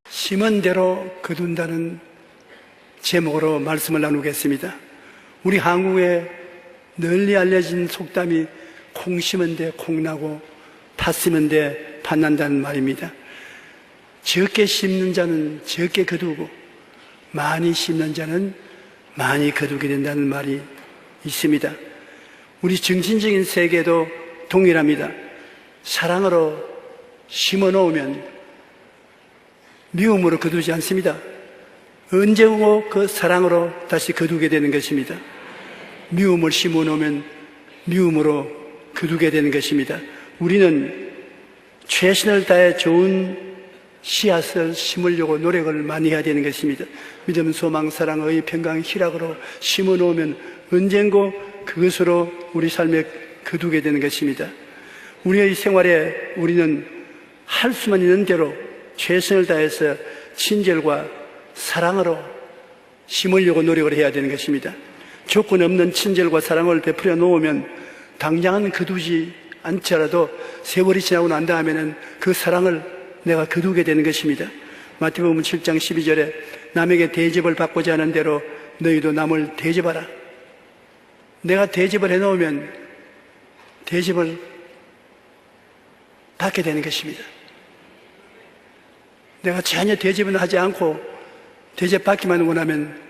심은 대로 거둔다는 제목으로 말씀을 나누겠습니다. 우리 한국에 널리 알려진 속담이 콩 심은 데 콩 나고 팥 심은 데 팥 난다는 말입니다. 적게 심는 자는 적게 거두고 많이 심는 자는 많이 거두게 된다는 말이 있습니다. 우리 정신적인 세계도 동일합니다. 사랑으로 심어 놓으면 미움으로 거두지 않습니다. 언제 오고 그 사랑으로 다시 거두게 되는 것입니다. 미움을 심어 놓으면 미움으로 거두게 되는 것입니다. 우리는 최선을 다해 좋은 씨앗을 심으려고 노력을 많이 해야 되는 것입니다. 믿음, 소망, 사랑, 의, 평강, 희락으로 심어 놓으면 언젠고 그것으로 우리 삶에 거두게 되는 것입니다. 우리의 생활에 우리는 할 수만 있는 대로 최선을 다해서 친절과 사랑으로 심으려고 노력을 해야 되는 것입니다. 조건 없는 친절과 사랑을 베풀어 놓으면 당장은 거두지 않더라도 세월이 지나고 난 다음에는 그 사랑을 내가 거두게 되는 것입니다. 마태복음 7장 12절에 남에게 대접을 받고자 하는 대로 너희도 남을 대접하라. 내가 대접을 해놓으면 대접을 받게 되는 것입니다. 내가 전혀 대접은 하지 않고 대접받기만 원하면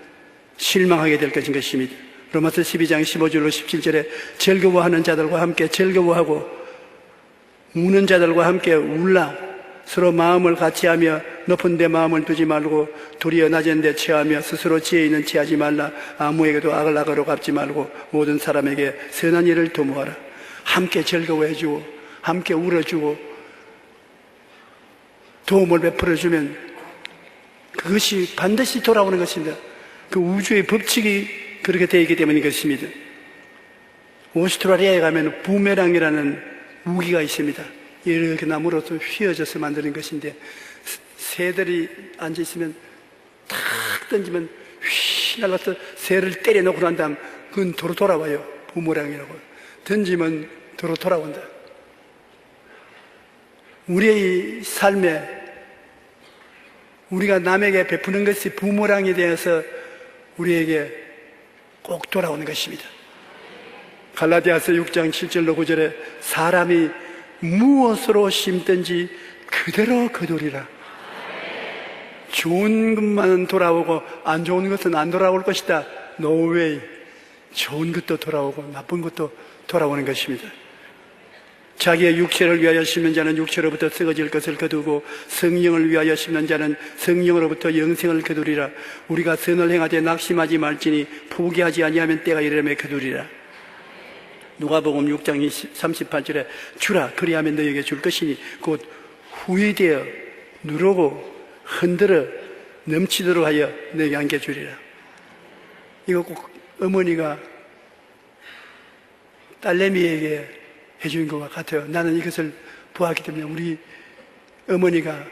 실망하게 될 것입니다. 로마서 12장 15절로 17절에 즐거워하는 자들과 함께 즐거워하고 우는 자들과 함께 울라. 서로 마음을 같이하며 높은 데 마음을 두지 말고 도리어 낮은 데 취하며 스스로 지혜 있는 취하지 말라. 아무에게도 악을 악으로 갚지 말고 모든 사람에게 선한 일을 도모하라. 함께 즐거워해주고 함께 울어주고 도움을 베풀어주면 그것이 반드시 돌아오는 것입니다. 그 우주의 법칙이 그렇게 되어 있기 때문인 것입니다. 오스트라리아에 가면 부메랑이라는 무기가 있습니다. 이렇게 나무로서 휘어져서 만드는 것인데 새들이 앉아있으면 탁 던지면 휘 날라서 새를 때려놓고 난 다음 그건 도로 돌아와요. 부메랑이라고. 던지면 도로 돌아온다. 우리의 삶에 우리가 남에게 베푸는 것이 부모랑이 되어서 우리에게 꼭 돌아오는 것입니다. 갈라디아서 6장 7절로 9절에 사람이 무엇으로 심든지 그대로 거두리라. 좋은 것만 돌아오고 안 좋은 것은 안 돌아올 것이다. No way. 좋은 것도 돌아오고 나쁜 것도 돌아오는 것입니다. 자기의 육체를 위하여 심는 자는 육체로부터 썩어질 것을 거두고 성령을 위하여 심는 자는 성령으로부터 영생을 거두리라. 우리가 선을 행하되 낙심하지 말지니 포기하지 아니하면 때가 이르매 거두리라. 누가복음 6장 38절에 주라 그리하면 너희에게 줄 것이니 곧 후회되어 누르고 흔들어 넘치도록 하여 너희에게 안겨주리라. 이거 꼭 어머니가 딸내미에게 해주는 것 같아요. 나는 이것을 보았기 때문에 우리 어머니가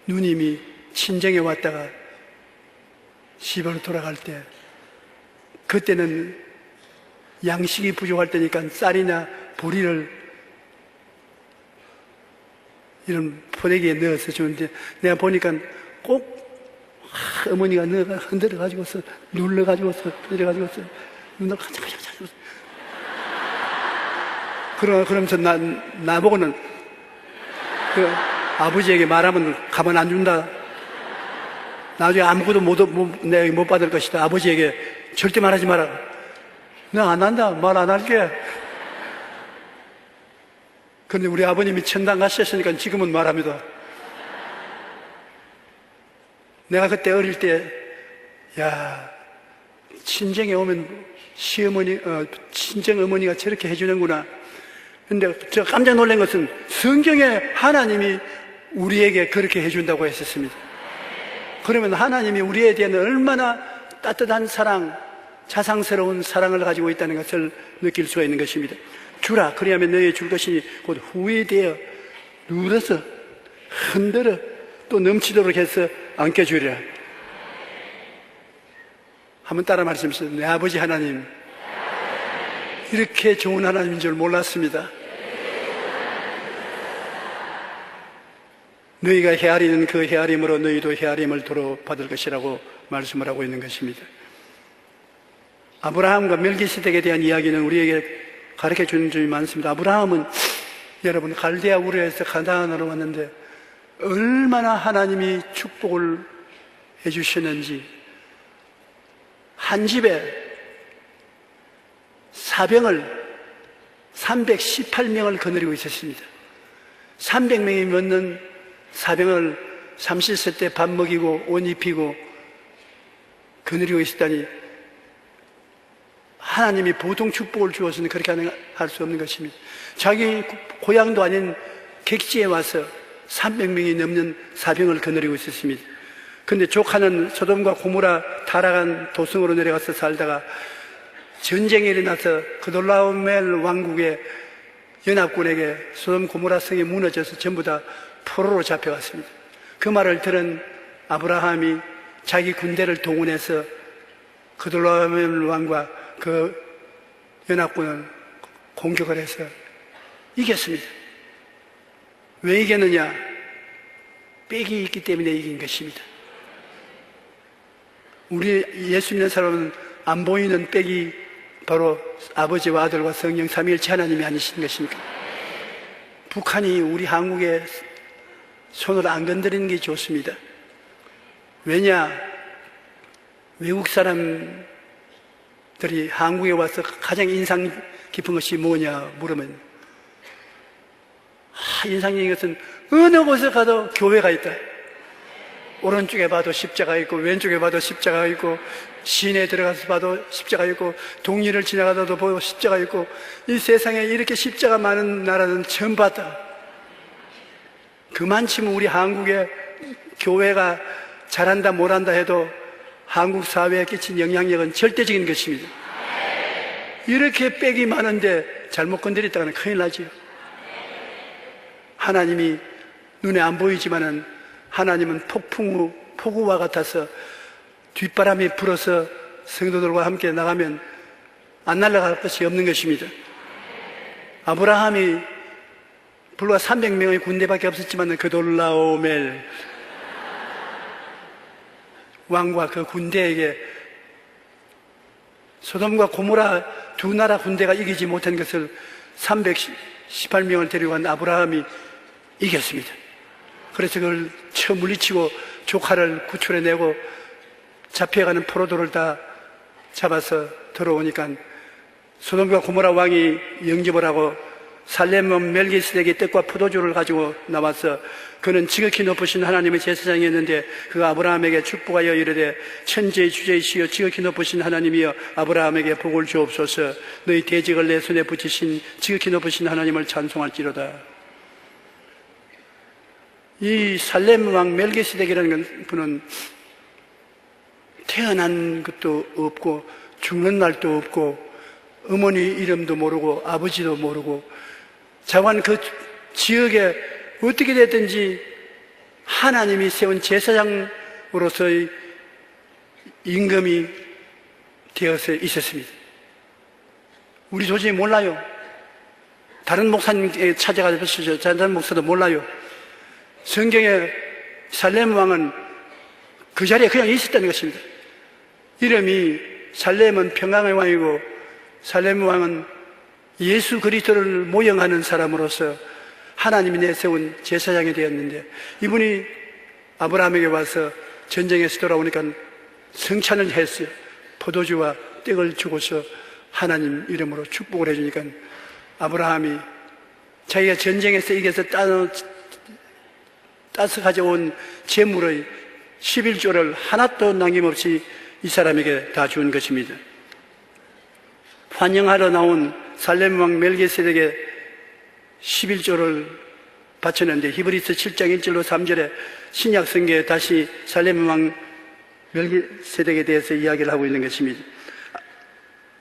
누님이 친정에 왔다가 집으로 돌아갈 때 그때는 양식이 부족할 때니까 쌀이나 보리를 이런 포대기에 넣어서 주는데 내가 보니까 꼭 어머니가 넣어가 흔들어가지고서 눌러가지고서 흔들어가지고서 눈을 칸짝칸짝 그러면서 나보고는 그 아버지에게 말하면 가만 안 준다. 나중에 아무것도 내가 못 받을 것이다. 아버지에게 절대 말하지 마라. 나 안 한다. 말 안 할게. 그런데 우리 아버님이 천당 가셨으니까 지금은 말합니다. 내가 그때 어릴 때, 친정에 오면 친정 어머니가 저렇게 해주는구나. 근데 제가 깜짝 놀란 것은 성경에 하나님이 우리에게 그렇게 해준다고 했었습니다. 그러면 하나님이 우리에 대한 얼마나 따뜻한 사랑, 자상스러운 사랑을 가지고 있다는 것을 느낄 수가 있는 것입니다. 주라 그리하면 너희에 줄 것이니 곧 후회되어 누워서 흔들어 또 넘치도록 해서 안겨주리라. 한번 따라 말씀하세요. 내 아버지 하나님 이렇게 좋은 하나님인 줄 몰랐습니다. 너희가 헤아리는 그 헤아림으로 너희도 헤아림을 도로 받을 것이라고 말씀을 하고 있는 것입니다. 아브라함과 멜기세덱에 대한 이야기는 우리에게 가르쳐 주는 점이 많습니다. 아브라함은 여러분 갈대아 우르에서 가나안으로 왔는데 얼마나 하나님이 축복을 해주셨는지, 한 집에 사병을 318명을 거느리고 있었습니다. 300명이 넘는 사병을 30세 때 밥 먹이고 옷 입히고 거느리고 있었다니, 하나님이 보통 축복을 주어서는 그렇게 할 수 없는 것입니다. 자기 고향도 아닌 객지에 와서 300명이 넘는 사병을 거느리고 있었습니다. 그런데 조카는 소돔과 고모라 타락한 도성으로 내려가서 살다가 전쟁이 일어나서 그돌라오멜 왕국의 연합군에게 소돔 고모라 성이 무너져서 전부 다 포로로 잡혀갔습니다. 그 말을 들은 아브라함이 자기 군대를 동원해서 그돌라오멜 왕과 그 연합군을 공격을 해서 이겼습니다. 왜 이겼느냐? 빽이 있기 때문에 이긴 것입니다. 우리 예수 믿는 사람은 안 보이는 빽이 바로 아버지와 아들과 성령 삼위일체 하나님이 아니신 것입니까? 북한이 우리 한국에 손을 안 건드리는 게 좋습니다. 왜냐? 외국 사람들이 한국에 와서 가장 인상 깊은 것이 뭐냐 물으면, 인상적인 것은 어느 곳에 가도 교회가 있다. 오른쪽에 봐도 십자가 있고 왼쪽에 봐도 십자가 있고 시내에 들어가서 봐도 십자가 있고 동리를 지나가다도 보고 십자가 있고, 이 세상에 이렇게 십자가 많은 나라는 처음 봤다. 그만치면 우리 한국의 교회가 잘한다 못한다 해도 한국 사회에 끼친 영향력은 절대적인 것입니다. 이렇게 빽이 많은데 잘못 건드렸다가는 큰일 나지요. 하나님이 눈에 안 보이지만은 하나님은 폭우와 같아서 뒷바람이 불어서 성도들과 함께 나가면 안 날아갈 것이 없는 것입니다. 아브라함이 불과 300명의 군대밖에 없었지만 그돌라오멜 왕과 그 군대에게 소돔과 고모라 두 나라 군대가 이기지 못한 것을 318명을 데리고 간 아브라함이 이겼습니다. 그래서 그걸 쳐 물리치고 조카를 구출해내고 잡혀가는 포로들을 다 잡아서 들어오니까 소돔과 고모라 왕이 영접을 하고 살렘은 멜기세덱의 떡과 포도주를 가지고 나와서 그는 지극히 높으신 하나님의 제사장이었는데 그 아브라함에게 축복하여 이르되 천지의 주제이시여 지극히 높으신 하나님이여 아브라함에게 복을 주옵소서. 너희 대직을 내 손에 붙이신 지극히 높으신 하나님을 찬송할지로다. 이 살렘 왕 멜기세덱이라는 분은 태어난 것도 없고 죽는 날도 없고 어머니 이름도 모르고 아버지도 모르고 자관 그 지역에 어떻게 됐든지 하나님이 세운 제사장으로서의 임금이 되어서 있었습니다. 우리 도저히 몰라요. 다른 목사님께 찾아가서 보시죠. 다른 목사도 몰라요. 성경에 살렘 왕은 그 자리에 그냥 있었다는 것입니다. 이름이 살렘은 평강의 왕이고 살렘 왕은 예수 그리스도를 모형하는 사람으로서 하나님이 내세운 제사장이 되었는데, 이분이 아브라함에게 와서 전쟁에서 돌아오니까 성찬을 했어요. 포도주와 떡을 주고서 하나님 이름으로 축복을 해주니까 아브라함이 자기가 전쟁에서 이겨서 따서 가져온 재물의 11조를 하나도 남김없이 이 사람에게 다 준 것입니다. 환영하러 나온 살렘 왕 멜기세덱에게 11조를 바쳤는데 히브리서 7장 1절로 3절에 신약 성경에 다시 살렘 왕 멜기세덱에 대해서 이야기를 하고 있는 것입니다.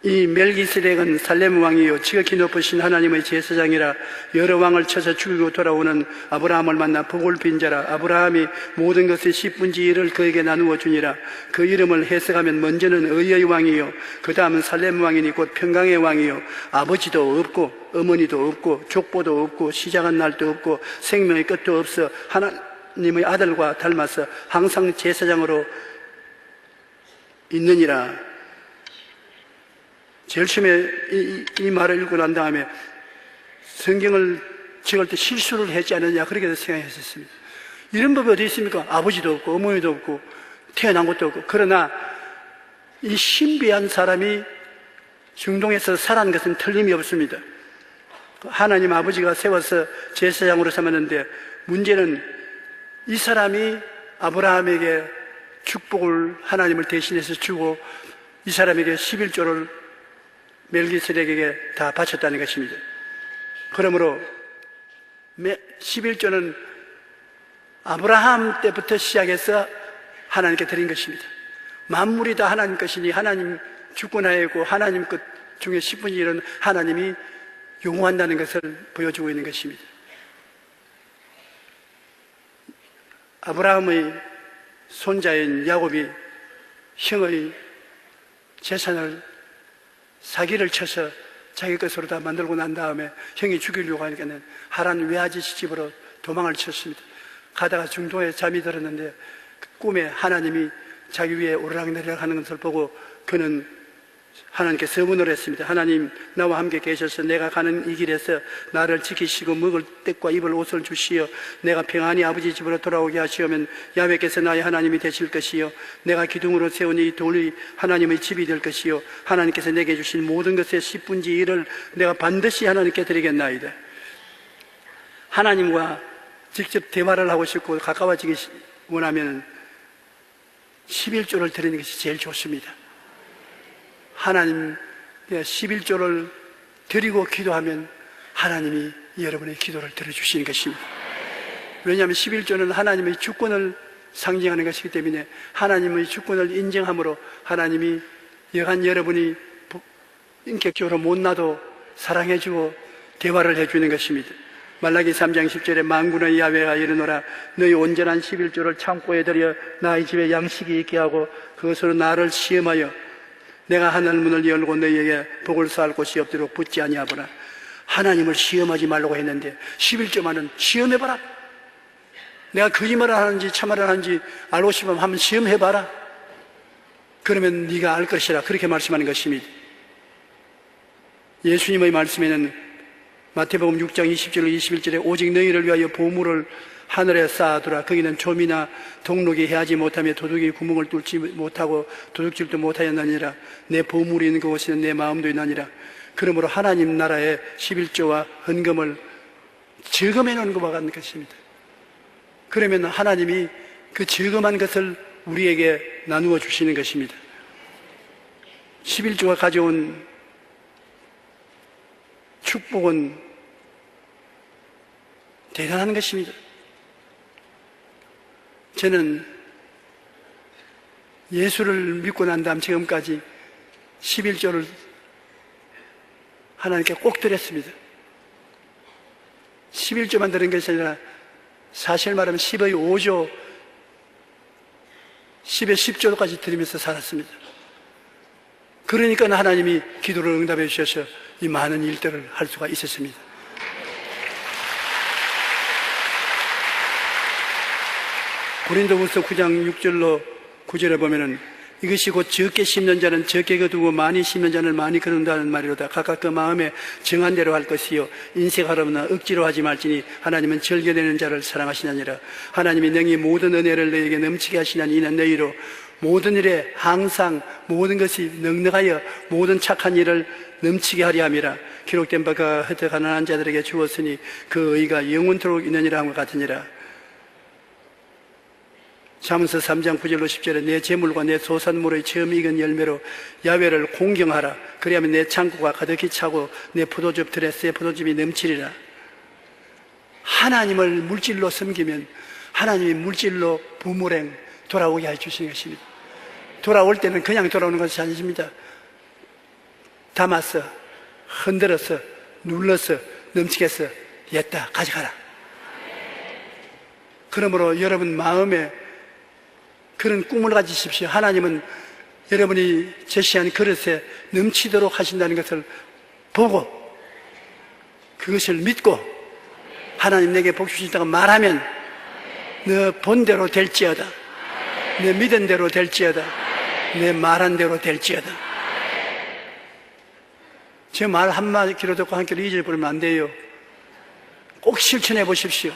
이 멜기세덱은 살렘 왕이요 지극히 높으신 하나님의 제사장이라 여러 왕을 쳐서 죽이고 돌아오는 아브라함을 만나 복을 빈 자라. 아브라함이 모든 것의 10분의 1을 그에게 나누어 주니라. 그 이름을 해석하면 먼저는 의의 왕이요 그 다음은 살렘 왕이니 곧 평강의 왕이요 아버지도 없고 어머니도 없고 족보도 없고 시작한 날도 없고 생명의 끝도 없어 하나님의 아들과 닮아서 항상 제사장으로 있느니라. 제일 처음에 이 말을 읽고 난 다음에 성경을 적을 때 실수를 했지 않느냐 그렇게 생각했었습니다. 이런 법이 어디 있습니까? 아버지도 없고 어머니도 없고 태어난 것도 없고. 그러나 이 신비한 사람이 중동에서 살아난 것은 틀림이 없습니다. 하나님 아버지가 세워서 제사장으로 삼았는데 문제는 이 사람이 아브라함에게 축복을 하나님을 대신해서 주고 이 사람에게 11조를 멜기세덱에게 다 바쳤다는 것입니다. 그러므로 11조는 아브라함 때부터 시작해서 하나님께 드린 것입니다. 만물이 다 하나님 것이니 하나님 주권하에고 하나님 것 중에 10분의 1은 하나님이 용호한다는 것을 보여주고 있는 것입니다. 아브라함의 손자인 야곱이 형의 재산을 사기를 쳐서 자기 것으로 다 만들고 난 다음에 형이 죽이려고 하니까는 하란 외아지 시집으로 도망을 쳤습니다. 가다가 중동에 잠이 들었는데 꿈에 하나님이 자기 위에 오르락내리락 하는 것을 보고 그는 하나님께 서문을 했습니다. 하나님, 나와 함께 계셔서 내가 가는 이 길에서 나를 지키시고 먹을 떡과 입을 옷을 주시어 내가 평안히 아버지 집으로 돌아오게 하시오면 야훼께서 나의 하나님이 되실 것이요 내가 기둥으로 세운 이 돌이 하나님의 집이 될 것이요 하나님께서 내게 주신 모든 것의 10분의 1을 내가 반드시 하나님께 드리겠나이다. 하나님과 직접 대화를 하고 싶고 가까워지기 원하면 11조를 드리는 것이 제일 좋습니다. 하나님 11조를 드리고 기도하면 하나님이 여러분의 기도를 들어주시는 것입니다. 왜냐하면 11조는 하나님의 주권을 상징하는 것이기 때문에 하나님의 주권을 인정함으로 하나님이 여간 여러분이 인격적으로 못나도 사랑해주고 대화를 해주는 것입니다. 말라기 3장 10절에 만군의 야훼가 이르노라 너희 온전한 11조를 창고에 들여 나의 집에 양식이 있게 하고 그것으로 나를 시험하여 내가 하늘 문을 열고 너희에게 복을 쌓을 곳이 없도록 붙지 아니하거나. 하나님을 시험하지 말라고 했는데 11조만은 시험해봐라. 내가 거짓말을 하는지 참말을 하는지 알고 싶으면 한번 시험해봐라. 그러면 네가 알 것이라 그렇게 말씀하는 것입니다. 예수님의 말씀에는 마태복음 6장 20절 21절에 오직 너희를 위하여 보물을 하늘에 쌓아두라. 거기는 좀이나 동록이 해하지 못하며 도둑이 구멍을 뚫지 못하고 도둑질도 못하였느니라. 내 보물이 있는 그곳에는 내 마음도 있느니라. 그러므로 하나님 나라의 11조와 헌금을 즐금해 놓은 것과 같은 것입니다. 그러면 하나님이 그 즐금한 것을 우리에게 나누어 주시는 것입니다. 11조가 가져온 축복은 대단한 것입니다. 저는 예수를 믿고 난 다음 지금까지 11조를 하나님께 꼭 드렸습니다. 11조만 드린 것이 아니라 사실 말하면 10의 5조, 10의 10조까지 드리면서 살았습니다. 그러니까 하나님이 기도를 응답해 주셔서 이 많은 일들을 할 수가 있었습니다. 고린도후서 9장 6절로 9절에 보면은 이것이 곧 적게 심는 자는 적게 거두고 많이 심는 자는 많이 거둔다는 말이로다. 각각 그 마음에 정한 대로 할 것이요 인색하려거나 억지로 하지 말지니 하나님은 즐겨내는 자를 사랑하시느니라. 하나님이 능히 모든 은혜를 너에게 넘치게 하시나니 이는 너희로 모든 일에 항상 모든 것이 넉넉하여 모든 착한 일을 넘치게 하려 함이라. 기록된 바가 흩어 가난한 자들에게 주었으니 그 의가 영원토록 있느니라 함과 같으니라. 잠언서 3장 9절로 10절에 내 재물과 내 소산물의 처음 익은 열매로 야훼를 공경하라. 그리하면 내 창고가 가득히 차고 내 포도즙 틀에 새 포도즙이 넘치리라. 하나님을 물질로 섬기면 하나님이 물질로 부모랭 돌아오게 해주시는 것입니다. 돌아올 때는 그냥 돌아오는 것이 아닙니다. 담아서 흔들어서 눌러서 넘치게 해서 옛다 가져가라. 그러므로 여러분 마음에 그런 꿈을 가지십시오. 하나님은 여러분이 제시한 그릇에 넘치도록 하신다는 것을 보고 그것을 믿고 하나님 내게 복 주신다고 말하면 너 본대로 될지어다. 내 믿은 대로 될지어다. 내 말한 대로 될지어다. 제 말 한마디 귀로 듣고 한 귀로 잊어버리면 안 돼요. 꼭 실천해 보십시오.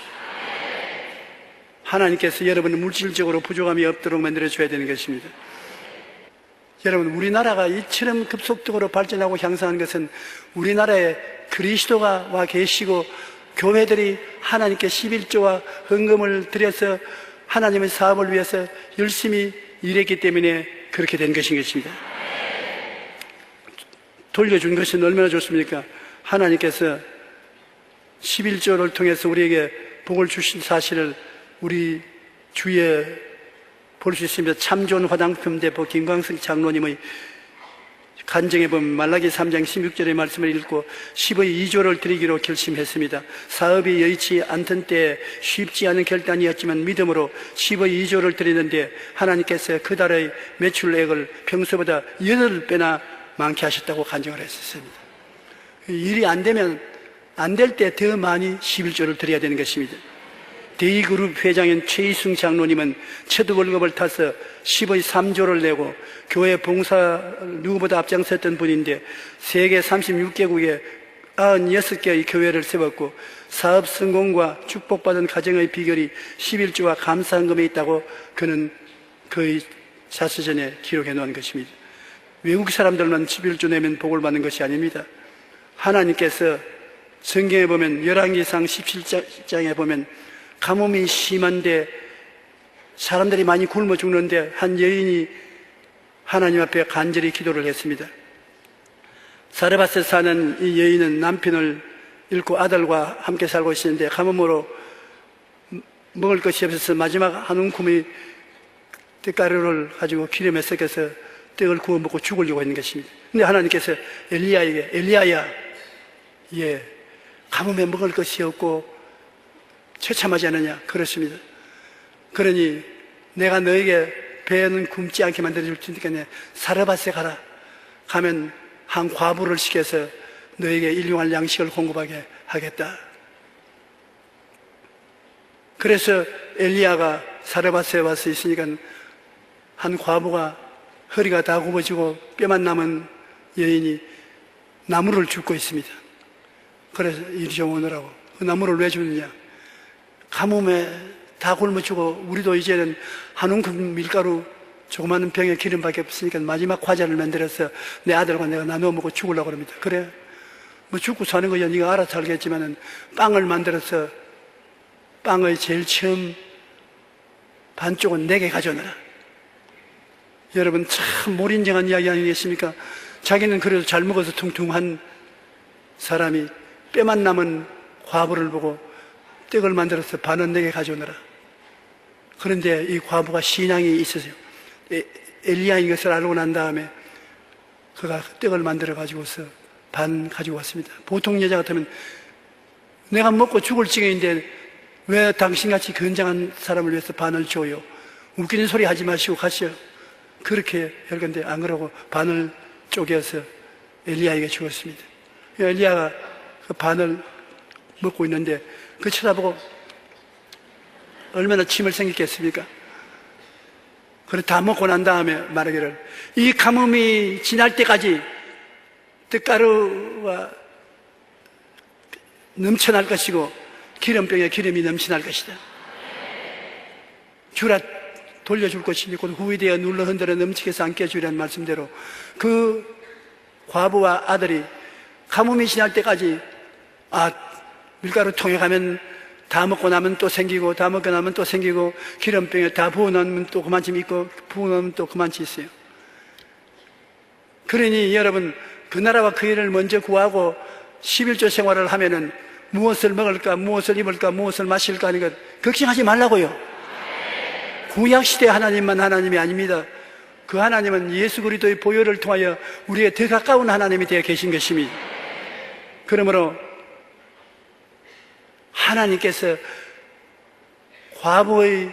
하나님께서 여러분을 물질적으로 부족함이 없도록 만들어줘야 되는 것입니다. 여러분, 우리나라가 이처럼 급속도로 발전하고 향상하는 것은 우리나라에 그리스도가 와 계시고 교회들이 하나님께 11조와 헌금을 드려서 하나님의 사업을 위해서 열심히 일했기 때문에 그렇게 된 것인 것입니다. 돌려준 것은 얼마나 좋습니까? 하나님께서 11조를 통해서 우리에게 복을 주신 사실을 우리 주위에 볼 수 있습니다. 참 좋은 화장품 대표 김광석 장로님의 간증해 보면 말라기 3장 16절의 말씀을 읽고 10의 2조를 드리기로 결심했습니다. 사업이 여의치 않던 때에 쉽지 않은 결단이었지만 믿음으로 10의 2조를 드리는데 하나님께서 그 달의 매출액을 평소보다 8배나 많게 하셨다고 간증을 했었습니다. 일이 안 되면 안 될 때 더 많이 11조를 드려야 되는 것입니다. 대이그룹 회장인 최희승 장로님은 첫 월급을 타서 10의 3조를 내고 교회 봉사 누구보다 앞장섰던 분인데 세계 36개국에 96개의 교회를 세웠고 사업 성공과 축복받은 가정의 비결이 11조와 감사헌금에 있다고 그는 그의 자서전에 기록해 놓은 것입니다. 외국 사람들만 11조 내면 복을 받는 것이 아닙니다. 하나님께서 성경에 보면 열왕기상 17장에 보면 가뭄이 심한데 사람들이 많이 굶어 죽는데 한 여인이 하나님 앞에 간절히 기도를 했습니다. 사르밧에 사는 이 여인은 남편을 잃고 아들과 함께 살고 있었는데 가뭄으로 먹을 것이 없어서 마지막 한 움큼의 떡가루를 가지고 기름에 섞여서 떡을 구워 먹고 죽으려고 했는 것입니다. 근데 하나님께서 엘리야에게 엘리야야, 가뭄에 먹을 것이 없고 처참하지 않느냐? 그렇습니다. 그러니 내가 너에게 배는 굶지 않게 만들어줄 테니까 사르밧에 가라. 가면 한 과부를 시켜서 너에게 일용할 양식을 공급하게 하겠다. 그래서 엘리야가 사르밧에 와서 있으니까 한 과부가 허리가 다 굽어지고 뼈만 남은 여인이 나무를 줍고 있습니다. 그래서 이리 좀 오느라고. 그 나무를 왜 주느냐? 가뭄에 다 굶어 죽어 우리도 이제는 한 움큼 밀가루 조그마한 병에 기름밖에 없으니까 마지막 과자를 만들어서 내 아들과 내가 나누어 먹고 죽으려고 합니다. 그래, 뭐 죽고 사는 거야 네가 알아서 알겠지만은 빵을 만들어서 빵의 제일 처음 반쪽은 내게 가져오너라. 여러분 참 몰인정한 이야기 아니겠습니까? 자기는 그래도 잘 먹어서 퉁퉁한 사람이 뼈만 남은 과부를 보고 떡을 만들어서 반은 내게 가져오너라. 그런데 이 과부가 신앙이 있었어요. 엘리야인 것을 알고 난 다음에 그가 떡을 만들어 가지고서 반 가지고 왔습니다. 보통 여자 같으면 내가 먹고 죽을 지경인데 왜 당신같이 건장한 사람을 위해서 반을 줘요? 웃기는 소리 하지 마시고 가시오. 그렇게 할 건데 안 그러고 반을 쪼개서 엘리야에게 주었습니다. 엘리야가 그 반을 먹고 있는데 그 쳐다보고 얼마나 침을 생겼겠습니까? 그래 다 먹고 난 다음에 말하기를 이 가뭄이 지날 때까지 떡가루가 넘쳐날 것이고 기름병에 기름이 넘쳐날 것이다. 주라 돌려줄 것이니 곧 후이되어 눌러 흔들어 넘치게 해서 안 깨주리라는 말씀대로 그 과부와 아들이 가뭄이 지날 때까지 밀가루 통에 가면 다 먹고 나면 또 생기고 다 먹고 나면 또 생기고 기름병에 다 부어놓으면 또 그만치 있고 부어놓으면 또 그만치 있어요. 그러니 여러분 그 나라와 그 일을 먼저 구하고 11조 생활을 하면은 무엇을 먹을까 무엇을 입을까 무엇을 마실까 하는 것 걱정하지 말라고요. 구약시대 하나님만 하나님이 아닙니다. 그 하나님은 예수 그리스도의 보혈을 통하여 우리에게 더 가까운 하나님이 되어 계신 것입니다. 그러므로 하나님께서 과부의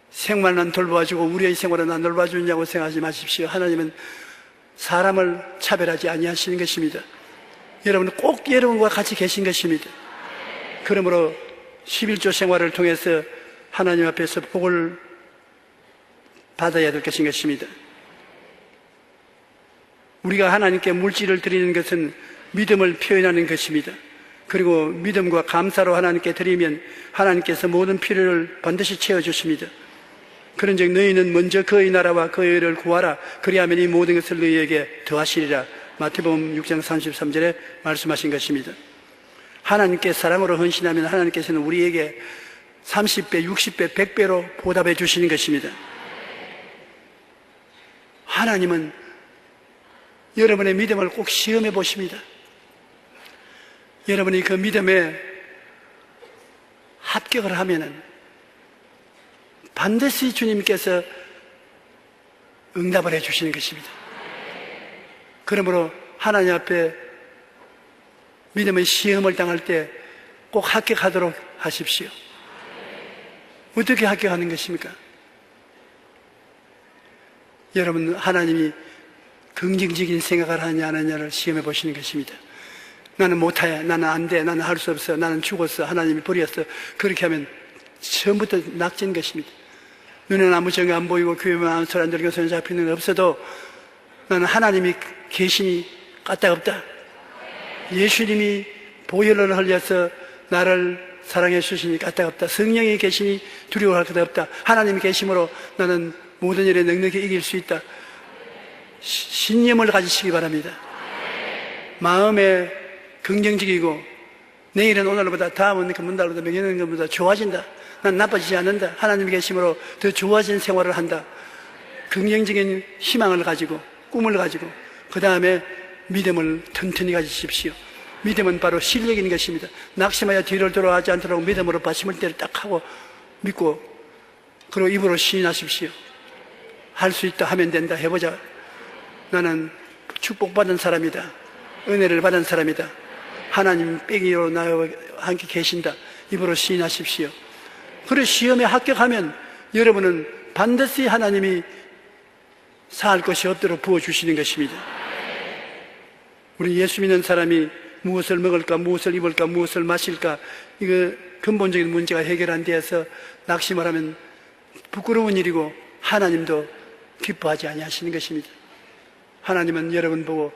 생활만 돌봐주고 우리의 생활은 안 돌봐주냐고 생각하지 마십시오. 하나님은 사람을 차별하지 아니하시는 것입니다. 여러분은 꼭 여러분과 같이 계신 것입니다. 그러므로 11조 생활을 통해서 하나님 앞에서 복을 받아야 될 것인 것입니다. 우리가 하나님께 물질을 드리는 것은 믿음을 표현하는 것입니다. 그리고 믿음과 감사로 하나님께 드리면 하나님께서 모든 필요를 반드시 채워주십니다. 그런즉 너희는 먼저 그의 나라와 그의 의를 구하라. 그리하면 이 모든 것을 너희에게 더하시리라. 마태복음 6장 33절에 말씀하신 것입니다. 하나님께 사랑으로 헌신하면 하나님께서는 우리에게 30배, 60배, 100배로 보답해 주시는 것입니다. 하나님은 여러분의 믿음을 꼭 시험해 보십니다. 여러분이 그 믿음에 합격을 하면은 반드시 주님께서 응답을 해 주시는 것입니다. 그러므로 하나님 앞에 믿음의 시험을 당할 때 꼭 합격하도록 하십시오. 어떻게 합격하는 것입니까? 여러분, 하나님이 긍정적인 생각을 하느냐 안 하느냐를 시험해 보시는 것입니다. 나는 못해, 나는 안 돼, 나는 할 수 없어, 나는 죽었어, 하나님이 버렸어. 그렇게 하면 처음부터 낙진 것입니다. 눈에는 아무 정이 안 보이고 귀에는 아무 소리 안 들리고 손에 잡히는 게 없어도 나는 하나님이 계시니 까딱없다. 예수님이 보혈을 흘려서 나를 사랑해 주시니 까딱없다. 성령이 계시니 두려워할 것 없다. 하나님이 계심으로 나는 모든 일에 넉넉히 이길 수 있다. 신념을 가지시기 바랍니다. 마음에 긍정적이고 내일은 오늘보다, 다음은 금년보다, 명예는 금보다 좋아진다. 난 나빠지지 않는다. 하나님이 계심으로 더 좋아진 생활을 한다. 긍정적인 희망을 가지고, 꿈을 가지고, 그 다음에 믿음을 튼튼히 가지십시오. 믿음은 바로 실력인 것입니다. 낙심하여 뒤를 돌아가지 않도록 믿음으로 받침을 때를 딱 하고 믿고, 그리고 입으로 시인하십시오. 할 수 있다, 하면 된다, 해보자. 나는 축복받은 사람이다. 은혜를 받은 사람이다. 하나님 빼기로 나와 함께 계신다. 입으로 시인하십시오. 그래 시험에 합격하면 여러분은 반드시 하나님이 살 것이 없도록 부어주시는 것입니다. 우리 예수 믿는 사람이 무엇을 먹을까, 무엇을 입을까, 무엇을 마실까, 이거 근본적인 문제가 해결 안 되어서 낙심을 하면 부끄러운 일이고 하나님도 기뻐하지 아니하시는 것입니다. 하나님은 여러분 보고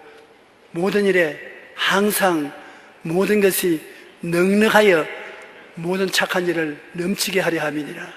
모든 일에 항상 모든 것이 넉넉하여 모든 착한 일을 넘치게 하려 함이니라.